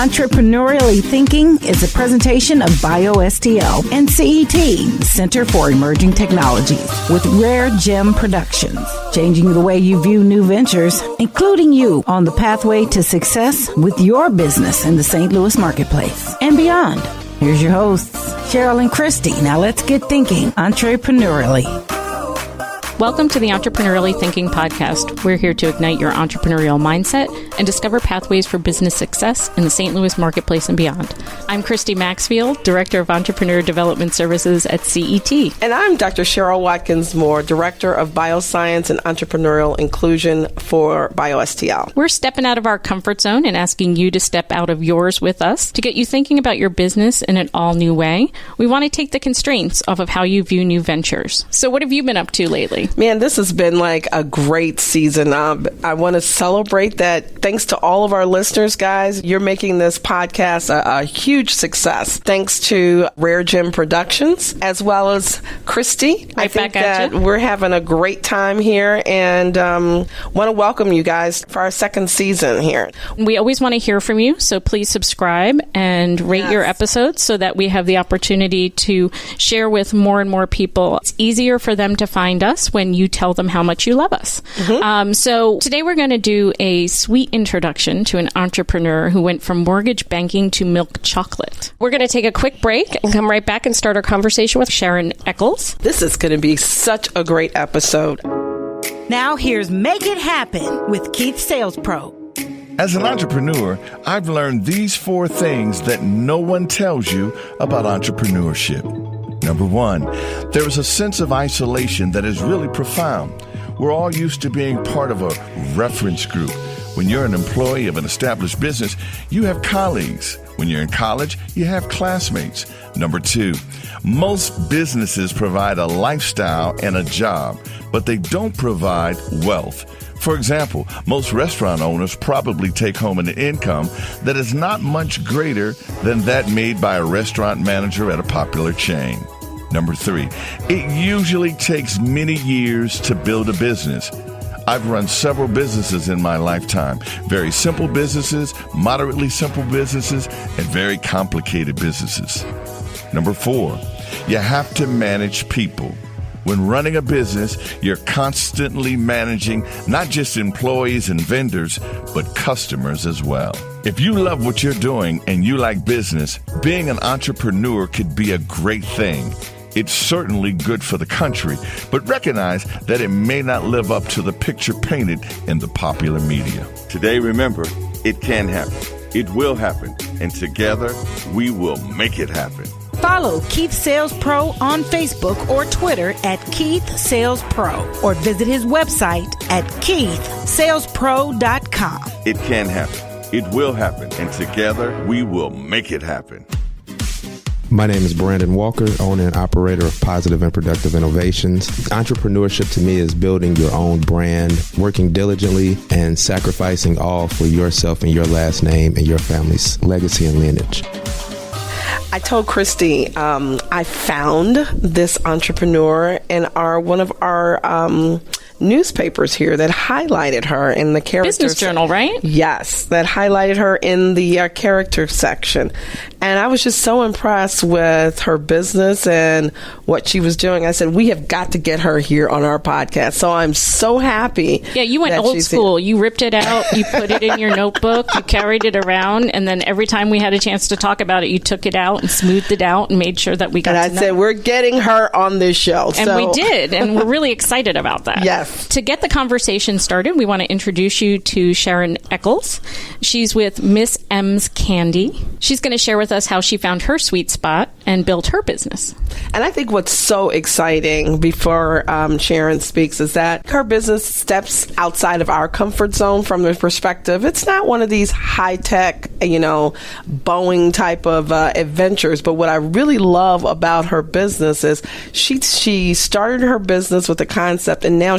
Entrepreneurially Thinking is a presentation of BioSTL and CET, Center for Emerging Technologies, with Rare Gem Productions, changing the way you view new ventures, including you on the pathway to success with your business in the St. Louis marketplace and beyond. Here's your hosts, Cheryl and Christy. Now let's get thinking entrepreneurially. Welcome to the Entrepreneurially Thinking podcast. We're here to ignite your entrepreneurial mindset and discover pathways for business success in the St. Louis marketplace and beyond. I'm Christy Maxfield, Director of Entrepreneur Development Services at CET. And I'm Dr. Cheryl Watkins-Moore, Director of Bioscience and Entrepreneurial Inclusion for BioSTL. We're stepping out of our comfort zone and asking you to step out of yours with us to get you thinking about your business in an all-new way. We want to take the constraints off of how you view new ventures. So what have you been up to lately? Man, this has been like a great season. I want to celebrate that. Thanks to all of our listeners, guys. You're making this podcast a huge success. Thanks to Rare Gem Productions, as well as Christy. I think that we're having a great time here and want to welcome you guys for our second season here. We always want to hear from you, so please subscribe and rate your episodes so that we have the opportunity to share with more and more people. It's easier for them to find us when you tell them how much you love us. Mm-hmm. So today we're going to do a sweet introduction to an entrepreneur who went from mortgage banking to milk chocolate. We're going to take a quick break and come right back and start our conversation with Sharon Echols. This is going to be such a great episode. Now here's Make It Happen with Keith Sales Pro. As an entrepreneur, I've learned these 4 things that no one tells you about entrepreneurship. Number 1, there is a sense of isolation that is really profound. We're all used to being part of a reference group. When you're an employee of an established business, you have colleagues. When you're in college, you have classmates. Number 2, most businesses provide a lifestyle and a job, but they don't provide wealth. For example, most restaurant owners probably take home an income that is not much greater than that made by a restaurant manager at a popular chain. Number 3, it usually takes many years to build a business. I've run several businesses in my lifetime. Very simple businesses, moderately simple businesses, and very complicated businesses. Number 4, you have to manage people. When running a business, you're constantly managing not just employees and vendors, but customers as well. If you love what you're doing and you like business, being an entrepreneur could be a great thing. It's certainly good for the country, but recognize that it may not live up to the picture painted in the popular media. Today, remember, it can happen. It will happen. And together, we will make it happen. Follow Keith Sales Pro on Facebook or Twitter at Keith Sales Pro, or visit his website at keithsalespro.com. It can happen. It will happen. And together, we will make it happen. My name is Brandon Walker, owner and operator of Positive and Productive Innovations. Entrepreneurship to me is building your own brand, working diligently, and sacrificing all for yourself and your last name and your family's legacy and lineage. I told Christy I found this entrepreneur in one of our newspapers here that highlighted her in the character Business Journal, right? Yes, that highlighted her in the character section. And I was just so impressed with her business and what she was doing. I said, we have got to get her here on our podcast. So I'm so happy. Yeah, you went old school. You ripped it out. You put it in your notebook. You carried it around. And then every time we had a chance to talk about it, you took it out and smoothed it out and made sure that we got to know. And I said, we're getting her on this show. And we did. And we're really excited about that. Yes. To get the conversation started, we want to introduce you to Sharon Echols. She's with Miss M's Candy. She's going to share with us how she found her sweet spot and built her business. And I think what's so exciting before Sharon speaks is that her business steps outside of our comfort zone from the perspective. It's not one of these high-tech, Boeing type of adventures. But what I really love about her business is she started her business with a concept, and now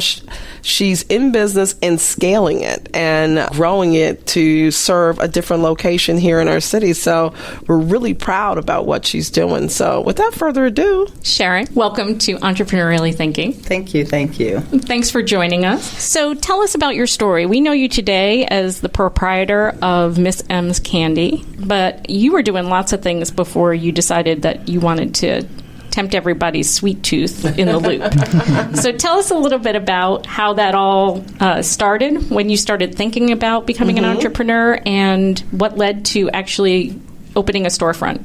she's in business and scaling it and growing it to serve a different location here in our city. So we're really proud about what she's doing. So without further ado, Sharon, welcome to Entrepreneurially Thinking. Thank you. Thanks for joining us. So tell us about your story. We know you today as the proprietor of Miss M's Candy, but you were doing lots of things before you decided that you wanted to tempt everybody's sweet tooth in the loop. So tell us a little bit about how that all started, when you started thinking about becoming an entrepreneur, and what led to actually opening a storefront.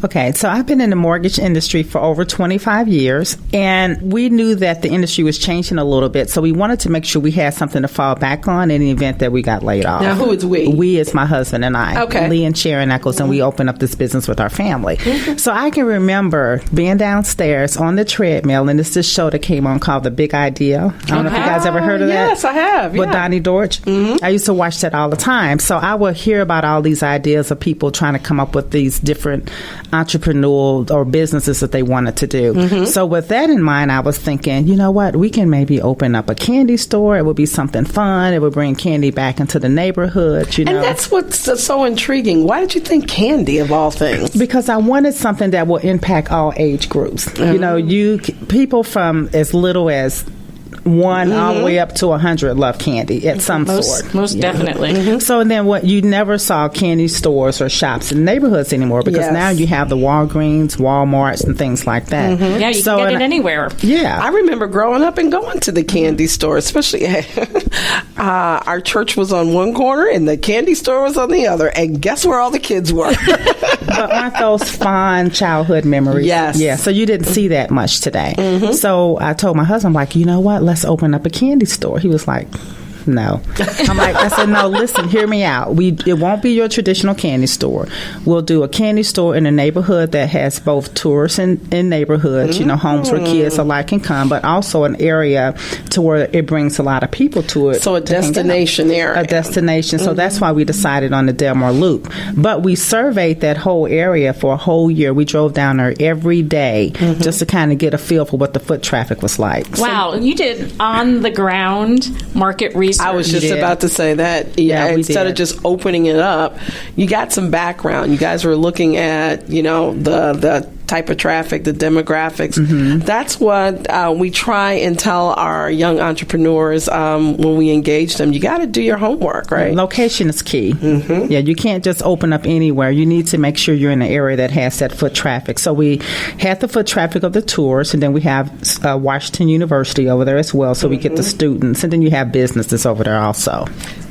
Okay, so I've been in the mortgage industry for over 25 years, and we knew that the industry was changing a little bit, so we wanted to make sure we had something to fall back on in the event that we got laid off. Now, who is we? We is my husband and I, okay. Lee and Sharon Echols, and we opened up this business with our family. So I can remember being downstairs on the treadmill, and it's this show that came on called The Big Idea. I don't know if you guys ever heard of that. Yes, I have. With Donnie Dorch. I used to watch that all the time. So I would hear about all these ideas of people trying to come up with these different entrepreneurial or businesses that they wanted to do. So with that in mind, I was thinking, you know what, we can maybe open up a candy store. It would be something fun. It would bring candy back into the neighborhood, you know. And that's what's so intriguing. Why did you think candy of all things? Because I wanted something that will impact all age groups. You know, people from as little as 1 all the way up to 100 love candy at some sort. Most definitely. So then what you never saw candy stores or shops in neighborhoods anymore, because now you have the Walgreens, Walmarts, and things like that. Yeah, you can get it anywhere. Yeah. I remember growing up and going to the candy store, especially our church was on one corner and the candy store was on the other. And guess where all the kids were? But aren't those fond childhood memories? Yes. Yeah, so you didn't see that much today. So I told my husband, like, you know what, let's open up a candy store. He was like, no. I said, no, listen, hear me out. It won't be your traditional candy store. We'll do a candy store in a neighborhood that has both tourists and neighborhoods, you know, homes where kids alike can come, but also an area to where it brings a lot of people to it. So a destination area. A destination. So that's why we decided on the Delmar Loop. But we surveyed that whole area for a whole year. We drove down there every day just to kind of get a feel for what the foot traffic was like. Wow, you did on the ground market research. I was just about to say that. Yeah, instead of just opening it up, you got some background. You guys were looking at, you know, the type of traffic, the demographics. That's what we try and tell our young entrepreneurs when we engage them. You got to do your homework, right? Location is key. Yeah, you can't just open up anywhere. You need to make sure you're in an area that has that foot traffic. So we had the foot traffic of the tourists, and then we have Washington University over there as well. So we get the students, and then you have businesses over there also.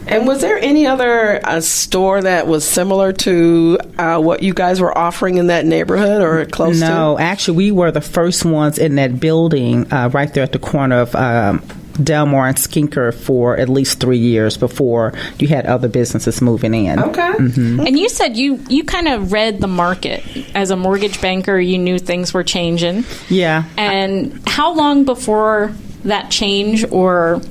And was there any other store that was similar to what you guys were offering in that neighborhood or close to? No, actually, we were the first ones in that building right there at the corner of Delmar and Skinker for at least 3 years before you had other businesses moving in. Okay. And you said you kind of read the market. As a mortgage banker, you knew things were changing. Yeah. And how long before that change, or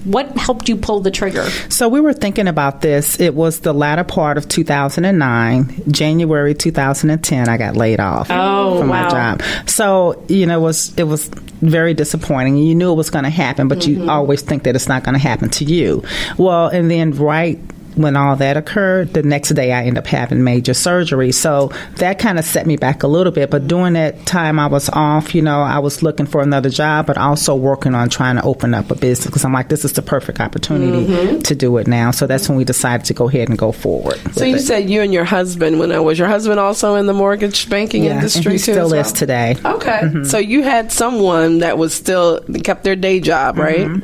what helped you pull the trigger? So we were thinking about this. It was the latter part of 2009. January 2010, I got laid off from my job. So, you know, it was very disappointing. You knew it was going to happen, but you always think that it's not going to happen to you. Well, and then right when all that occurred, the next day I ended up having major surgery. So that kind of set me back a little bit. But during that time I was off, you know, I was looking for another job, but also working on trying to open up a business, because I'm like, this is the perfect opportunity to do it now. So that's when we decided to go ahead and go forward. So you said you and your husband, was your husband also in the mortgage banking industry? And he too, still is today. Okay. So you had someone that was still kept their day job, right?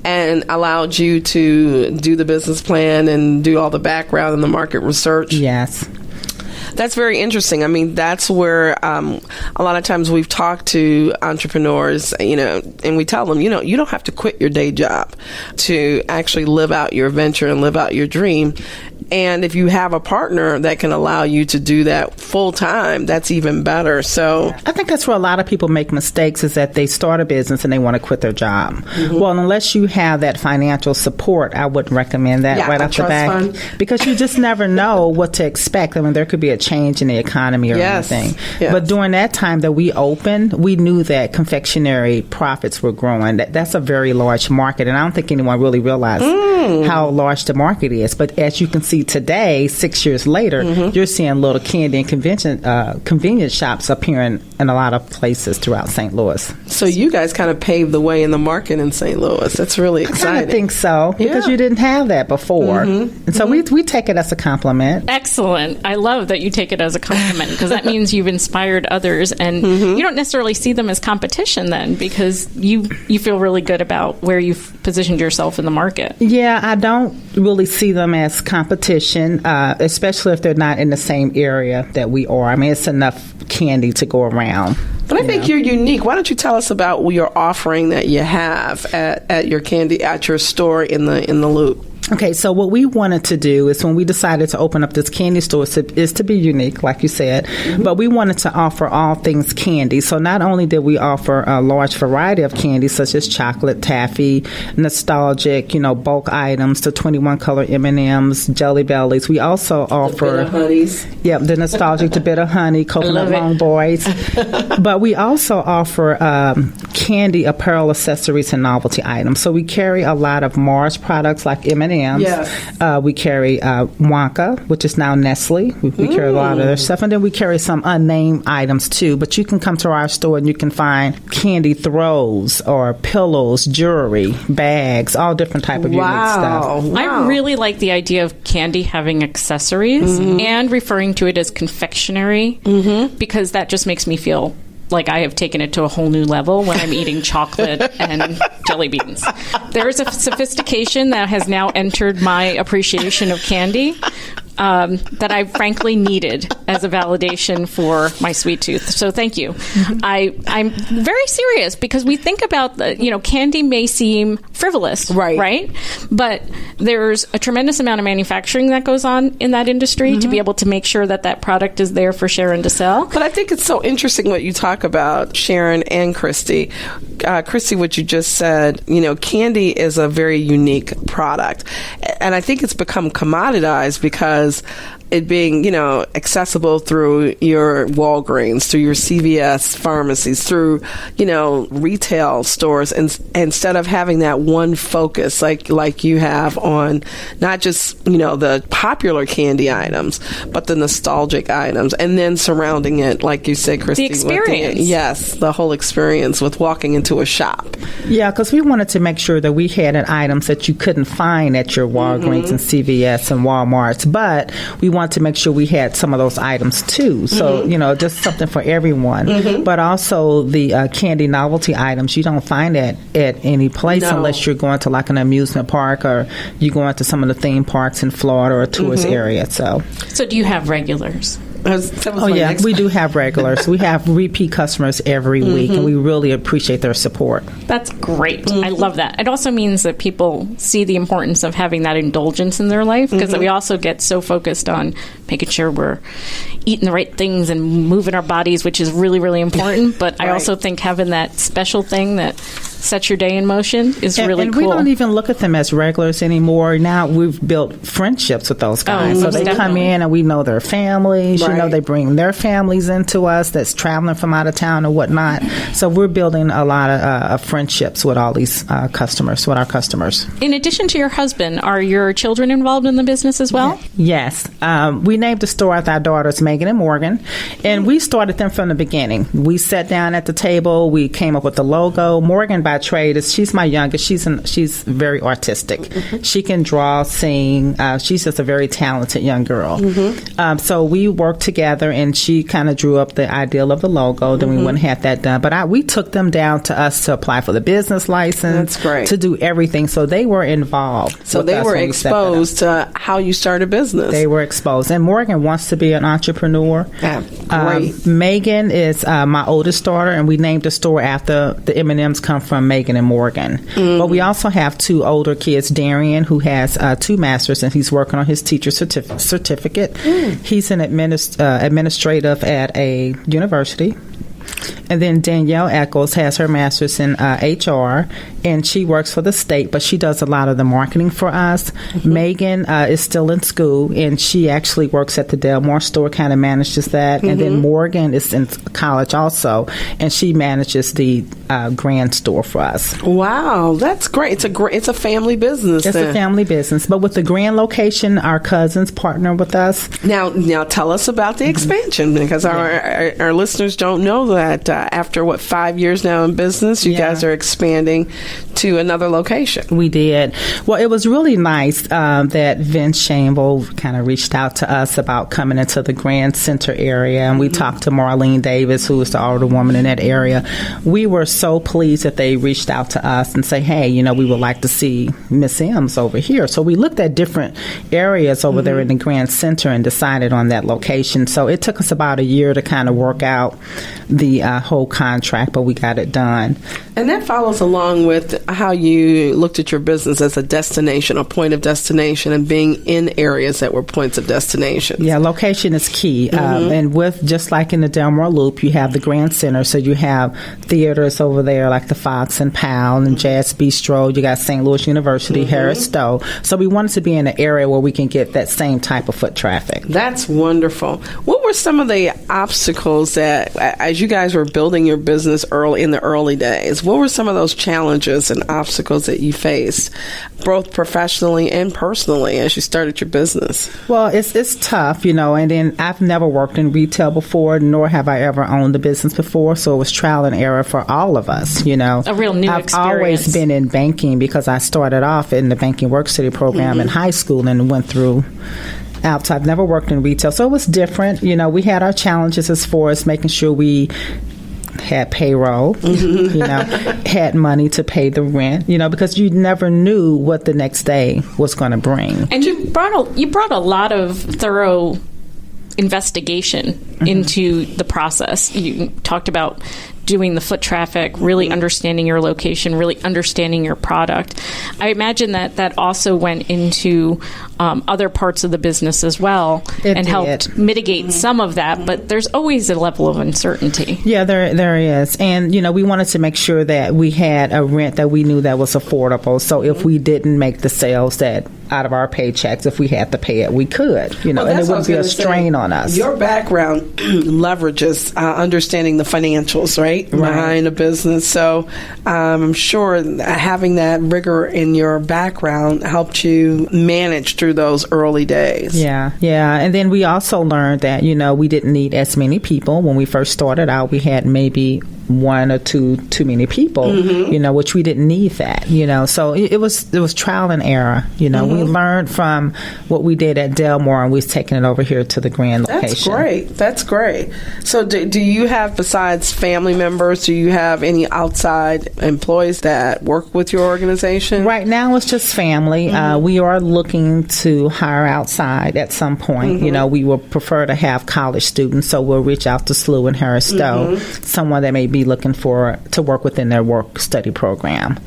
And allowed you to do the business plan and do all the background and the market research. Yes. That's very interesting. I mean, that's where a lot of times we've talked to entrepreneurs, you know, and we tell them, you know, you don't have to quit your day job to actually live out your venture and live out your dream. And if you have a partner that can allow you to do that full time, that's even better. So I think that's where a lot of people make mistakes, is that they start a business and they want to quit their job. Well, unless you have that financial support, I wouldn't recommend that right off the bat, because you just never know what to expect. I mean, there could be a change in the economy or anything. Yes. But during that time that we opened, we knew that confectionery profits were growing. That's a very large market, and I don't think anyone really realized how large the market is. But as you can see today, 6 years later, you're seeing little candy and convenience shops appearing in a lot of places throughout St. Louis. So you guys kind of paved the way in the market in St. Louis. That's really exciting. I think so, because you didn't have that before. And so we take it as a compliment. Excellent. I love that you take it as a compliment, because that means you've inspired others, and you don't necessarily see them as competition then, because you feel really good about where you've positioned yourself in the market. Yeah, I don't really see them as competition, especially if they're not in the same area that we are. I mean, it's enough candy to go around. But I think you're unique. Why don't you tell us about your offering that you have at your store in the Loop? Okay, so what we wanted to do is, when we decided to open up this candy store, is to be unique, like you said, but we wanted to offer all things candy. So not only did we offer a large variety of candy, such as chocolate, taffy, nostalgic, bulk items, to 21 color M&Ms, Jelly Bellies. We also offer the nostalgic to bitter honey, coconut long boys. But we also offer candy, apparel, accessories, and novelty items. So we carry a lot of Mars products like M&Ms. Yes. We carry Wonka, which is now Nestle. We carry a lot of their stuff. And then we carry some unnamed items, too. But you can come to our store and you can find candy throws or pillows, jewelry, bags, all different type of unique stuff. Wow. I really like the idea of candy having accessories and referring to it as confectionery, because that just makes me feel like I have taken it to a whole new level when I'm eating chocolate and jelly beans. There is a sophistication that has now entered my appreciation of candy that I frankly needed as a validation for my sweet tooth. So thank you. I'm very serious, because we think about candy may seem frivolous, right? But there's a tremendous amount of manufacturing that goes on in that industry to be able to make sure that product is there for Sharon to sell. But I think it's so interesting what you talk about, Sharon and Christy. Christy, what you just said, candy is a very unique product. And I think it's become commoditized because it being, accessible through your Walgreens, through your CVS pharmacies, through, retail stores, and instead of having that one focus like you have on not just, the popular candy items, but the nostalgic items, and then surrounding it, like you said, Christy. The experience. The whole experience with walking into a shop. Yeah, because we wanted to make sure that we had items that you couldn't find at your Walgreens and CVS and Walmarts, but we want to make sure we had some of those items too. So, just something for everyone. But also the candy novelty items, you don't find that at any place unless you're going to like an amusement park, or you're going to some of the theme parks in Florida or a tourist area. So do you have regulars? We do have regulars. We have repeat customers every week, and we really appreciate their support. That's great. I love that. It also means that people see the importance of having that indulgence in their life, because we also get so focused on making sure we're eating the right things and moving our bodies, which is really, really important. But I also think having that special thing that sets your day in motion is really cool. And we don't even look at them as regulars anymore. Now we've built friendships with those guys. So they come in and we know their families. They bring their families into us that's traveling from out of town or whatnot. So we're building a lot of friendships with all these customers, with our customers. In addition to your husband, are your children involved in the business as well? Yes. We named the store after our daughters, Megan and Morgan, and we started them from the beginning. We sat down at the table. We came up with the logo. Morgan, by trade, she's my youngest. She's very artistic. She can draw, sing. She's just a very talented young girl. So we worked together, and she kind of drew up the ideal of the logo. Then we went and had that done. But we took them down to us to apply for the business license. That's great. To do everything. So they were involved. So they were exposed to how you start a business. They were exposed. And Morgan wants to be an entrepreneur. Great. Megan is my oldest daughter, and we named the store after the M&Ms come from from Megan and Morgan. But we also have 2 older kids, Darian, who has 2 masters, and he's working on his teacher certificate. He's an administrative at a university. And then Danielle Echols has her master's in HR, and she works for the state, but she does a lot of the marketing for us. Megan is still in school, and she actually works at the Delmore store, kind of manages that. And then Morgan is in college also, and she manages the Grand store for us. Wow, that's great. It's a family business. It's a family business, but with the Grand location, our cousins partner with us. Now tell us about the expansion, because our listeners don't know that after 5 years now in business, you guys are expanding to another location. We did. Well, it was really nice that Vince Shamble kind of reached out to us about coming into the Grand Center area, and we talked to Marlene Davis, who was the older woman in that area. We were so pleased that they reached out to us and say, hey, we would like to see Miss M's over here. So we looked at different areas over there in the Grand Center and decided on that location. So it took us about a year to kind of work out the whole contract, but we got it done. And that follows along with how you looked at your business as a destination, a point of destination, and being in areas that were points of destination. Yeah, location is key. And with, just like in the Delmore Loop, you have the Grand Center, so you have theaters over there like the Fox and Powell and Jazz Bistro. You got St. Louis University, Harris Stowe. So we wanted to be in an area where we can get that same type of foot traffic. That's wonderful. What were some of the obstacles that, as you guys were building your business in the early days, what were some of those challenges and obstacles that you faced, both professionally and personally, as you started your business? Well, it's tough, and then I've never worked in retail before, nor have I ever owned a business before, so it was trial and error for all of us, A real new I've experience. always been in banking because I started off in the Banking Work City program in high school and went through outside. I've never worked in retail, so it was different. We had our challenges as far as making sure we had payroll, had money to pay the rent, because you never knew what the next day was going to bring. And you brought a lot of thorough investigation into the process. You talked about doing the foot traffic, really understanding your location, really understanding your product. I imagine that also went into other parts of the business as well and helped mitigate some of that, but there's always a level of uncertainty. Yeah, there is. And, we wanted to make sure that we had a rent that we knew that was affordable. So if we didn't make the sales that out of our paychecks, if we had to pay it, we could, and it wouldn't be a strain on us. Your background leverages understanding the financials, right? Behind a business. So I'm sure having that rigor in your background helped you manage through those early days. Yeah. And then we also learned that, we didn't need as many people. When we first started out, we had maybe one or two too many people, which we didn't need that, So it was trial and error. We learned from what we did at Delmore, and we've taken it over here to the Grand location. That's great. So do you have, besides family members, do you have any outside employees that work with your organization? Right now it's just family. We are looking to hire outside at some point. We would prefer to have college students, so we'll reach out to SLU and Harris Stowe, someone that may be looking to work within their work-study program.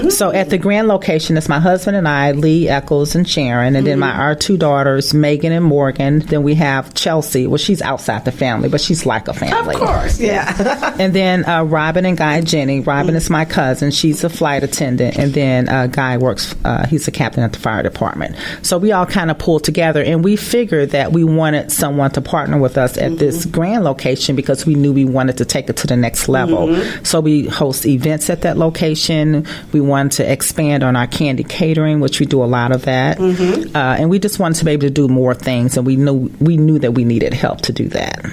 So at the Grand location, it's my husband and I, Lee Echols and Sharon, and then our 2 daughters, Megan and Morgan. Then we have Chelsea. Well, she's outside the family, but she's like a family. Of course, yeah. And then Robin and Guy Jenny. Robin is my cousin. She's a flight attendant. And then Guy works, he's a captain at the fire department. So we all kind of pulled together, and we figured that we wanted someone to partner with us at this Grand location because we knew we wanted to take it to the next level. So we host events at that location. We wanted to expand on our candy catering, which we do a lot of that. And we just wanted to be able to do more things, and we knew that we needed help to do that.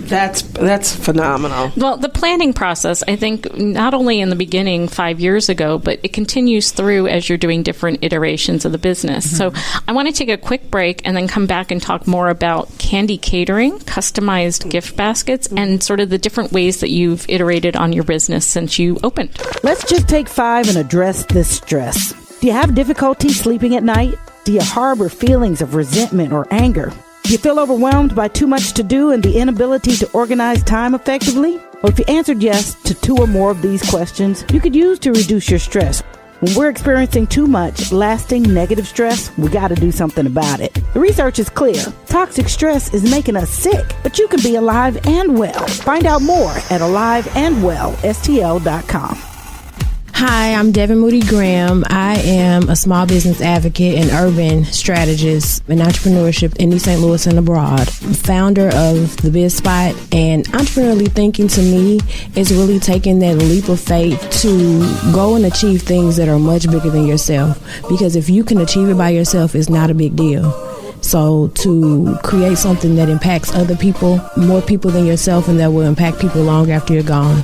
That's phenomenal. Well, the planning process, I think, not only in the beginning 5 years ago, but it continues through as you're doing different iterations of the business. So I want to take a quick break and then come back and talk more about candy catering, customized gift baskets, and sort of the different ways that you've iterated on your business since you opened. Let's just take 5 and address this stress. Do you have difficulty sleeping at night? Do you harbor feelings of resentment or anger? Do you feel overwhelmed by too much to do and the inability to organize time effectively? Well, if you answered yes to 2 or more of these questions, you could use to reduce your stress. When we're experiencing too much lasting negative stress, we got to do something about it. The research is clear. Toxic stress is making us sick, but you can be alive and well. Find out more at aliveandwellstl.com. Hi, I'm Devin Moody Graham. I am a small business advocate and urban strategist in entrepreneurship in East St. Louis and abroad. Founder of The Biz Spot, and entrepreneurially thinking to me is really taking that leap of faith to go and achieve things that are much bigger than yourself. Because if you can achieve it by yourself, it's not a big deal. So to create something that impacts other people, more people than yourself, and that will impact people long after you're gone.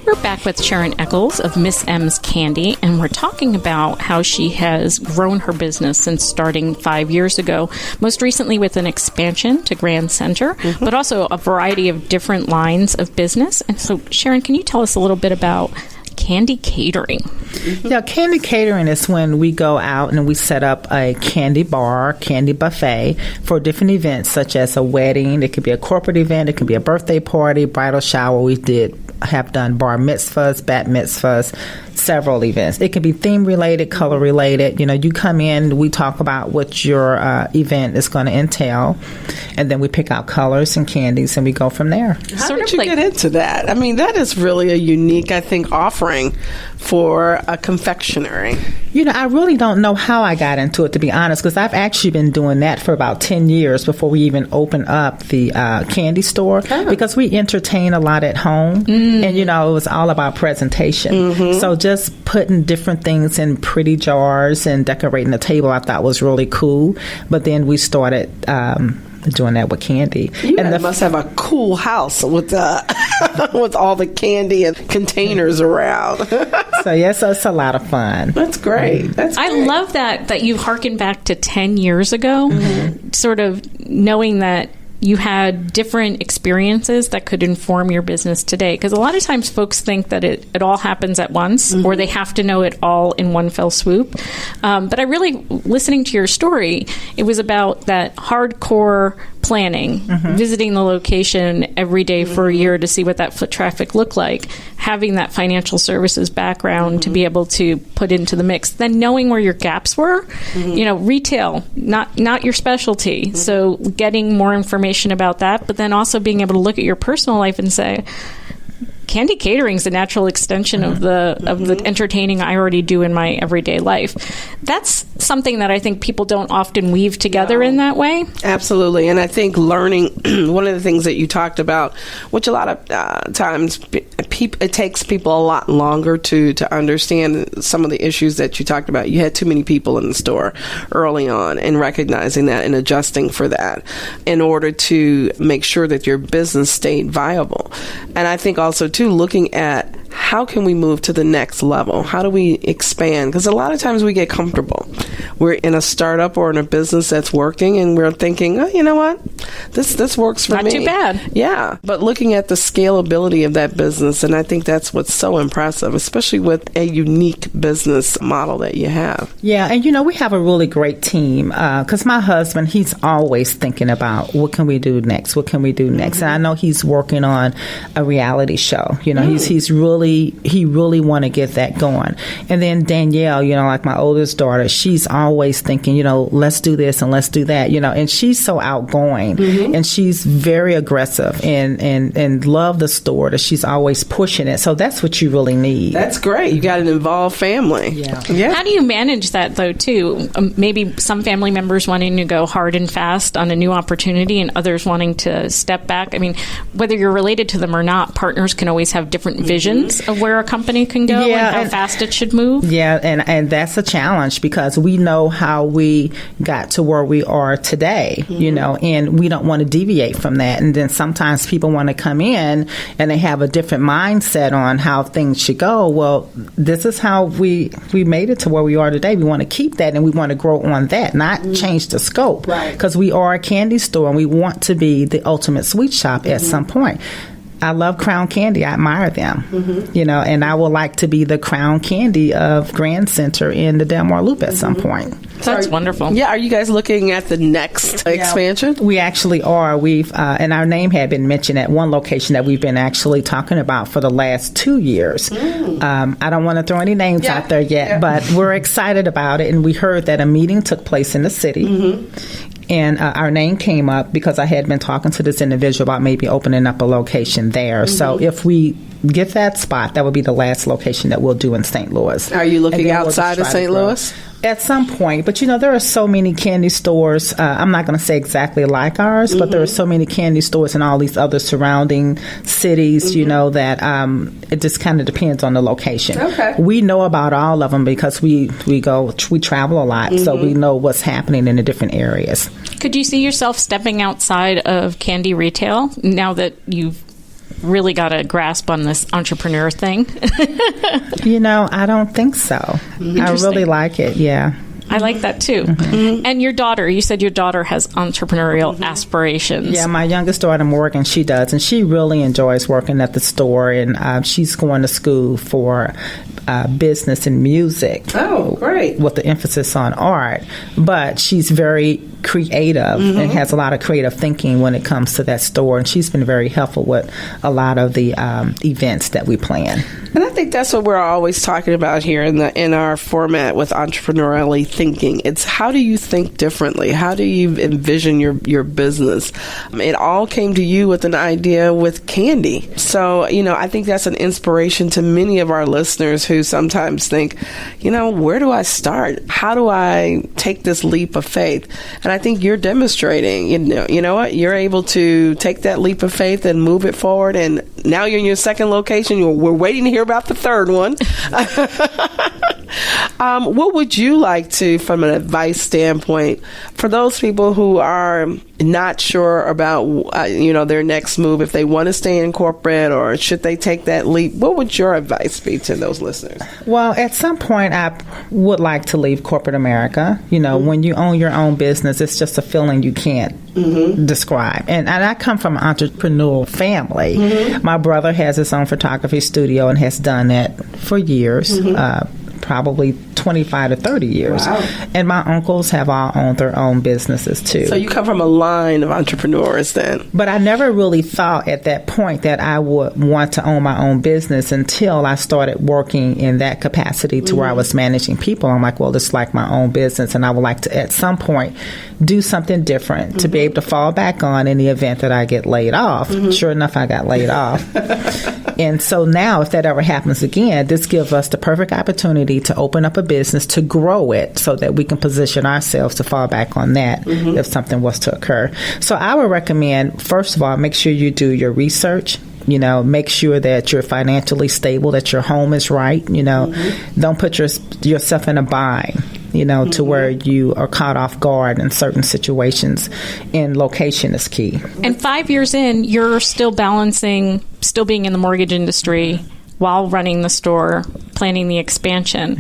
We're back with Sharon Echols of Miss M's Candy, and we're talking about how she has grown her business since starting 5 years ago, most recently with an expansion to Grand Center, but also a variety of different lines of business. And so, Sharon, can you tell us a little bit about Candy Catering? Yeah, Candy Catering is when we go out and we set up a candy bar, candy buffet for different events, such as a wedding. It could be a corporate event. It could be a birthday party, bridal shower. We have done bar mitzvahs, bat mitzvahs, several events. It can be theme related, color related. You come in, we talk about what your event is going to entail, and then we pick out colors and candies, and we go from there. How did you get into that? I mean, that is really a unique, I think, offering for a confectionery. I really don't know how I got into it, to be honest, because I've actually been doing that for about 10 years before we even opened up the candy store, because we entertain a lot at home, and, it was all about presentation. So just putting different things in pretty jars and decorating the table I thought was really cool. But then we started doing that with candy. You must have a cool house with with all the candy and containers around. So it's a lot of fun. That's great. I love that you harken back to 10 years ago, sort of knowing that you had different experiences that could inform your business today. Because a lot of times folks think that it all happens at once, or they have to know it all in one fell swoop. But I really, listening to your story, it was about that hardcore planning, visiting the location every day for a year to see what that foot traffic looked like, having that financial services background to be able to put into the mix, then knowing where your gaps were. Retail, not your specialty. So getting more information about that, but then also being able to look at your personal life and say, Candy Catering is a natural extension of the entertaining I already do in my everyday life. That's something that I think people don't often weave together in that way. Absolutely. And I think learning, one of the things that you talked about, which a lot of times it takes people a lot longer to understand some of the issues that you talked about. You had too many people in the store early on, and recognizing that and adjusting for that in order to make sure that your business stayed viable. And I think also too, looking at how can we move to the next level? How do we expand? Because a lot of times we get comfortable. We're in a startup or in a business that's working, and we're thinking, oh, you know what? This works for me. Not too bad. Yeah. But looking at the scalability of that business, and I think that's what's so impressive, especially with a unique business model that you have. Yeah. And, we have a really great team, because my husband, he's always thinking about what can we do next? What can we do next? And I know he's working on a reality show. He really want to get that going. And then Danielle, like my oldest daughter, she's always thinking, let's do this and let's do that, and she's so outgoing, and she's very aggressive and love the store, that she's always pushing it. So that's what you really need. That's great. You got an involved family. Yeah. How do you manage that, though, too? Maybe some family members wanting to go hard and fast on a new opportunity, and others wanting to step back. I mean, whether you're related to them or not, partners can always have different visions of where a company can go and how fast it should move. Yeah, and that's a challenge, because we know how we got to where we are today, and we don't want to deviate from that. And then sometimes people want to come in and they have a different mindset on how things should go. Well, this is how we made it to where we are today. We want to keep that, and we want to grow on that, not change the scope. Right. Because we are a candy store, and we want to be the ultimate sweet shop at some point. I love Crown Candy. I admire them, and I would like to be the Crown Candy of Grand Center in the Delmar Loop at some point. That's wonderful. Yeah, are you guys looking at the next expansion? We actually are. We've and our name had been mentioned at one location that we've been actually talking about for the last 2 years. I don't want to throw any names out there yet, but we're excited about it. And we heard that a meeting took place in the city. And our name came up because I had been talking to this individual about maybe opening up a location there. So if we get that spot, that would be the last location that we'll do in St. Louis. Are you looking outside of St. Louis? At some point. But, there are so many candy stores. I'm not going to say exactly like ours, but there are so many candy stores in all these other surrounding cities, that it just kind of depends on the location. Okay. We know about all of them because we travel a lot, so we know what's happening in the different areas. Could you see yourself stepping outside of candy retail now that you've really got a grasp on this entrepreneur thing? I don't think so. I really like it, yeah. I like that too. And your daughter, you said your daughter has entrepreneurial aspirations. Yeah, my youngest daughter, Morgan, she does, and she really enjoys working at the store, and she's going to school for business and music. Oh, great. With the emphasis on art. But she's very creative and has a lot of creative thinking when it comes to that store, and she's been very helpful with a lot of the events that we plan. And I think that's what we're always talking about here in our format with entrepreneurially thinking. It's how do you think differently? How do you envision your business? It all came to you with an idea with candy. So, I think that's an inspiration to many of our listeners who sometimes think, where do I start? How do I take this leap of faith? And I think you're demonstrating, you know what? You're able to take that leap of faith and move it forward. And now you're in your second location. We're waiting to hear about the third one. What would you like to, from an advice standpoint, for those people who are not sure about, their next move, if they want to stay in corporate or should they take that leap? What would your advice be to those listeners? Well, at some point, I would like to leave corporate America. When you own your own business, it's just a feeling you can't describe. And I come from an entrepreneurial family. My brother has his own photography studio and has done that for years. Probably 25 to 30 years. Wow. And my uncles have all owned their own businesses too. So you come from a line of entrepreneurs then. But I never really thought at that point that I would want to own my own business until I started working in that capacity to where I was managing people. I'm like, well, it's like my own business, and I would like to at some point do something different to be able to fall back on in the event that I get laid off. Sure enough, I got laid off. And so now, if that ever happens again, this gives us the perfect opportunity to open up a business, to grow it so that we can position ourselves to fall back on that if something was to occur. So I would recommend, first of all, make sure you do your research. Make sure that you're financially stable, that your home is right. Don't put yourself in a bind, to where you are caught off guard in certain situations. And location is key. And 5 years in, you're still balancing, still being in the mortgage industry while running the store, planning the expansion.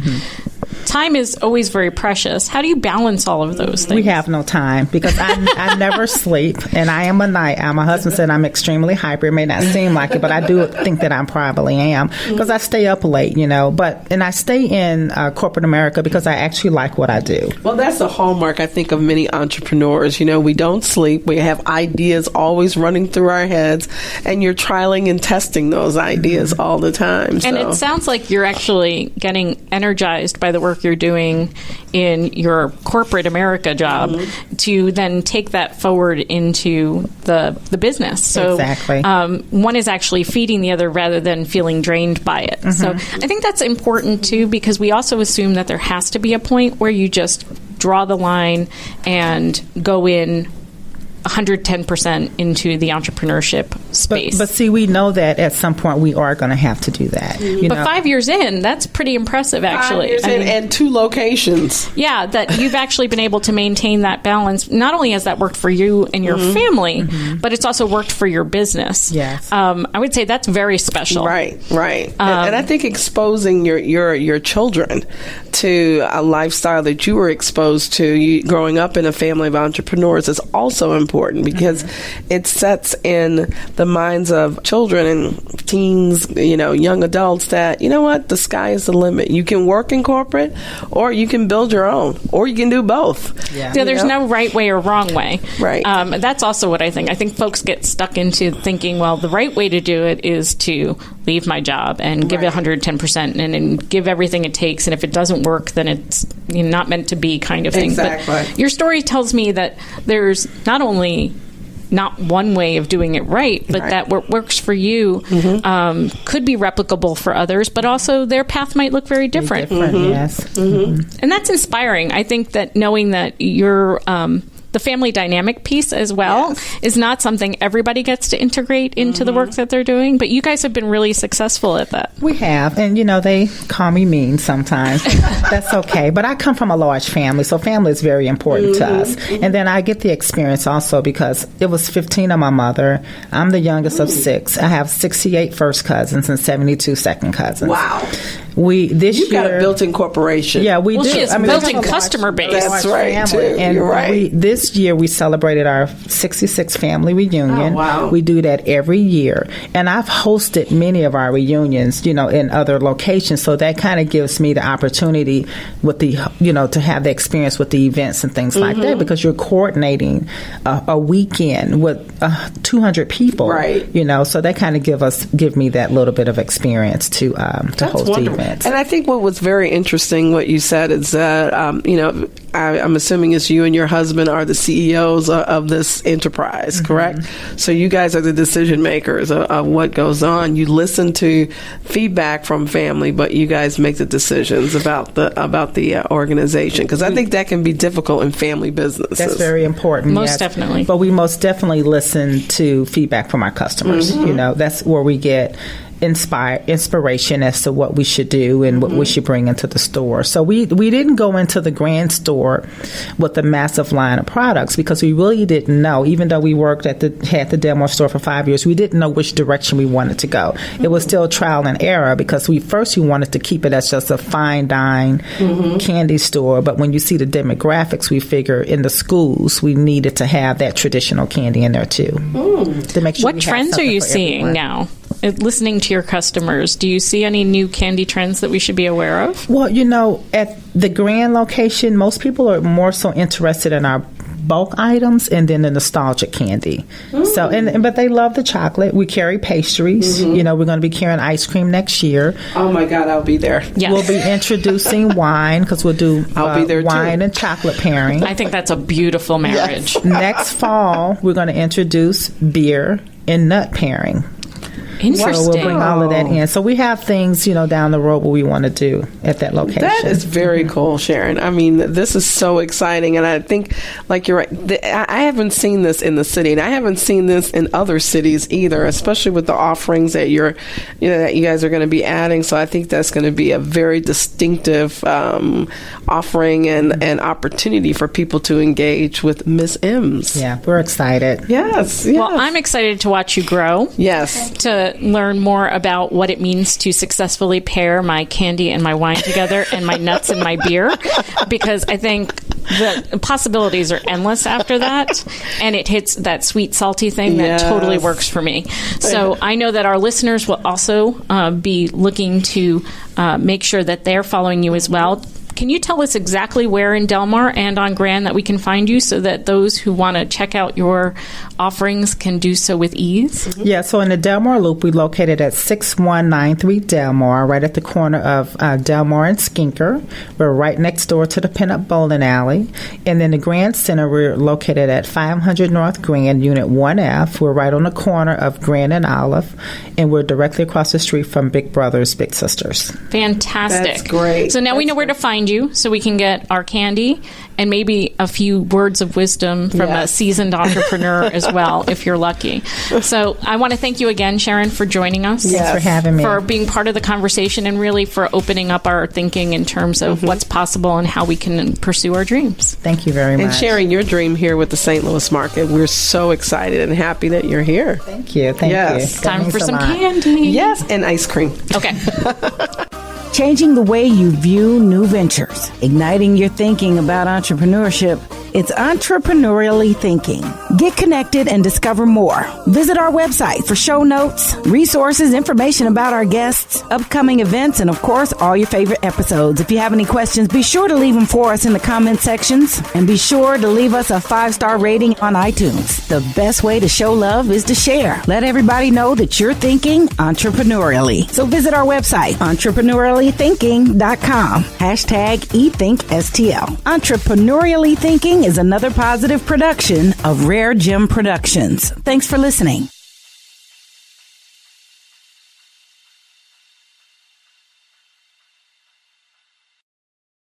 Time is always very precious. How do you balance all of those things? We have no time because I never sleep, and I am a night owl. My husband said I'm extremely hyper. It may not seem like it, but I do think that I probably am because I stay up late, and I stay in corporate America because I actually like what I do. Well, that's the hallmark, I think, of many entrepreneurs. We don't sleep. We have ideas always running through our heads, and you're trialing and testing those ideas all the time. And it sounds like you're actually getting energized by the work you're doing in your corporate America job to then take that forward into the business. So exactly. One is actually feeding the other rather than feeling drained by it. So I think that's important too, because we also assume that there has to be a point where you just draw the line and go in 110% into the entrepreneurship space. But see, we know that at some point we are going to have to do that. But 5 years in, that's pretty impressive, actually. 5 years in, and 2 locations. Yeah, that you've actually been able to maintain that balance. Not only has that worked for you and your family, but it's also worked for your business. Yes. I would say that's very special. Right. And I think exposing your children to a lifestyle that you were exposed to growing up in a family of entrepreneurs is also important. important because it sets in the minds of children and teens, young adults that, you know what, the sky is the limit. You can work in corporate or you can build your own or you can do both. Yeah, there's no right way or wrong way. Right. That's also what I think. I think folks get stuck into thinking, well, the right way to do it is to leave my job and give it 110% and give everything it takes. And if it doesn't work, then it's not meant to be kind of thing. Exactly. But your story tells me that there's not only not one way of doing it right, but that what works for you could be replicable for others, but also their path might look very different. Yes. And that's inspiring. I think that knowing that you're the family dynamic piece as well is not something everybody gets to integrate into the work that they're doing, but you guys have been really successful at that. We have, and they call me mean sometimes. That's okay, but I come from a large family, so family is very important to us. And then I get the experience also because it was 15 of my mother. I'm the youngest of 6. I have 68 first cousins and 72 second cousins. Wow. You've got a built-in corporation. Yeah, we do. She has built-in customer base. That's right, too. And you're right. This year we celebrated our 66th family reunion. Oh, wow. We do that every year. And I've hosted many of our reunions, in other locations. So that kind of gives me the opportunity with the, to have the experience with the events and things like that because you're coordinating a weekend with 200 people. Right. So that kind of give me that little bit of experience to host the events. And I think what was very interesting, what you said, is that, I'm assuming it's you and your husband are the CEOs of this enterprise, correct? So you guys are the decision makers of what goes on. You listen to feedback from family, but you guys make the decisions about the organization, because I think that can be difficult in family businesses. That's very important. Most definitely. But we most definitely listen to feedback from our customers. That's where we get inspiration as to what we should do and what we should bring into the store. So we didn't go into the grand store with a massive line of products because we really didn't know, even though we had the Delmore store for 5 years, we didn't know which direction we wanted to go. It was still trial and error because we wanted to keep it as just a fine dine candy store, but when you see the demographics, we figure in the schools we needed to have that traditional candy in there too. To make sure what trends are you seeing now? Listening to your customers, do you see any new candy trends that we should be aware of? Well, at the grand location, most people are more so interested in our bulk items and then the nostalgic candy. So, but they love the chocolate. We carry pastries. We're going to be carrying ice cream next year. Oh my God, I'll be there. Yes. We'll be introducing wine because we'll do I'll be there wine too. and chocolate pairing. I think that's a beautiful marriage. Yes. Next fall, we're going to introduce beer and nut pairing. Interesting. So we'll bring all of that in. So we have things, down the road what we want to do at that location. That is very cool, Sharon. I mean, this is so exciting. And I think, like you're right, I haven't seen this in the city, and I haven't seen this in other cities either, especially with the offerings that that you guys are going to be adding. So I think that's going to be a very distinctive offering and opportunity for people to engage with Miss M's. Yeah, we're excited. Yes. Well, I'm excited to watch you grow. Yes. To learn more about what it means to successfully pair my candy and my wine together and my nuts and my beer, because I think the possibilities are endless after that, and it hits that sweet, salty thing that totally works for me. So I know that our listeners will also be looking to make sure that they're following you as well. Can you tell us exactly where in Delmar and on Grand that we can find you so that those who want to check out your offerings can do so with ease? Yeah, so in the Delmar Loop, we're located at 6193 Delmar, right at the corner of Delmar and Skinker. We're right next door to the Pinup Bowling Alley. And then the Grand Center, we're located at 500 North Grand, Unit 1F. We're right on the corner of Grand and Olive, and we're directly across the street from Big Brothers, Big Sisters. Fantastic. That's great. So now we know where to find you, so we can get our candy and maybe a few words of wisdom from a seasoned entrepreneur as well, if you're lucky. So I want to thank you again, Sharon, for joining us. Thanks for having me. For being part of the conversation and really for opening up our thinking in terms of what's possible and how we can pursue our dreams. Thank you very much. And sharing your dream here with the St. Louis market. We're so excited and happy that you're here. Thank you. Thank you. Time for some candy. Yes, and ice cream. Okay. Changing the way you view new ventures, igniting your thinking about entrepreneurship. It's Entrepreneurially Thinking. Get connected and discover more. Visit our website for show notes, resources, information about our guests, upcoming events, and of course, all your favorite episodes. If you have any questions, be sure to leave them for us in the comment sections, and be sure to leave us a 5-star rating on iTunes. The best way to show love is to share. Let everybody know that you're thinking entrepreneurially. So visit our website, entrepreneuriallythinking.com. #eThinkSTL. Entrepreneurially Thinking is another positive production of Rare Gem Productions. Thanks for listening.